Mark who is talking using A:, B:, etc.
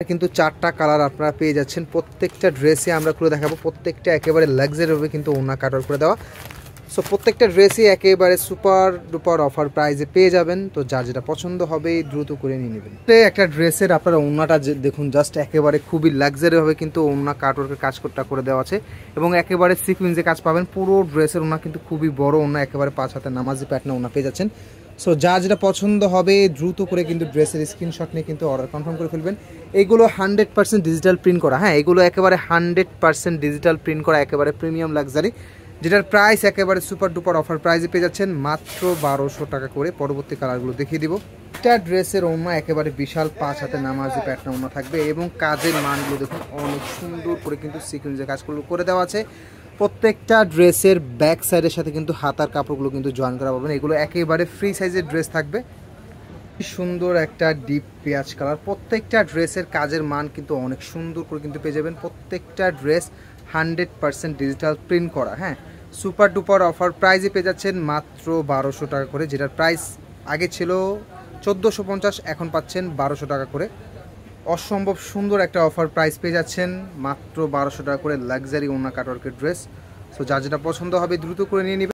A: কিন্তু 4টা কালার আপনারা পেয়ে যাচ্ছেন। প্রত্যেকটা ড্রেসে আমরা খুলে দেখাবো, প্রত্যেকটা একেবারে লাক্সারি হবে কিন্তু ওড়না কাটওয়ার্ক করে দেওয়া। সো প্রত্যেকটা ড্রেসই একেবারে সুপার ডুপার অফার প্রাইসে পেয়ে যাবেন। তো যার যেটা পছন্দ হবে দ্রুত করে নিয়ে নেবেন। একটা ড্রেসের আপনারা ওড়নাটা দেখুন, জাস্ট একেবারে খুবই লাক্সারি হবে কিন্তু ওড়না কাটওয়ার্কের কাজটা করে দেওয়া আছে এবং একেবারে সিকুয়েন্সে কাজ পাবেন। পুরো ড্রেসের ওড়না কিন্তু খুবই বড় ওড়না, একেবারে 5 হাতের নামাজি প্যাটার্ন ওড়না পেয়ে যাচ্ছেন। সো যার যেটা পছন্দ হবে দ্রুত করে কিন্তু ড্রেসের স্ক্রিনশট নিয়ে কিন্তু অর্ডার কনফার্ম করে ফেলবেন। এগুলো 100% ডিজিটাল প্রিন্ট করা, হ্যাঁ এগুলো একেবারে 100% ডিজিটাল প্রিন্ট করা, একেবারে প্রিমিয়াম লাক্সারি, যেটার প্রাইস একেবারে সুপার ডুপার অফার প্রাইসে পেয়ে যাচ্ছেন মাত্র 1200 টাকা করে। পরবর্তী কালারগুলো দেখিয়ে দিব। একটা ড্রেসের ওড়না একেবারে বিশাল 5 হাতে নামাজি প্যাটার্ন ওড়না থাকবে এবং কাজের মানগুলো দেখুন অনেক সুন্দর করে কিন্তু সিকুয়েন্সের কাজগুলো করে দেওয়া আছে। প্রত্যেকটা ড্রেসের ব্যাক সাইডের সাথে কিন্তু হাতার কাপড়গুলো কিন্তু জয়েন করা পাবেন। এগুলো একেবারে ফ্রি সাইজের ড্রেস থাকবে। সুন্দর একটা ডিপ পেঁয়াজ কালার, প্রত্যেকটা ড্রেসের কাজের মান কিন্তু অনেক সুন্দর করে কিন্তু পেয়ে যাবেন। প্রত্যেকটা ড্রেস 100% ডিজিটাল প্রিন্ট করা, হ্যাঁ সুপার ডুপার অফার প্রাইসে পেয়ে যাচ্ছেন মাত্র 1200 টাকা করে, যেটার প্রাইস আগে ছিল 1450, এখন পাচ্ছেন 1200 টাকা করে। অসম্ভব সুন্দর একটা অফার প্রাইস পেয়ে যাচ্ছেন মাত্র 1200 টাকা করে লাক্সারি ওড়না কাটওয়ার্কের ড্রেস। সো যার যেটা পছন্দ হবে দ্রুত করে নিয়ে নেবেন।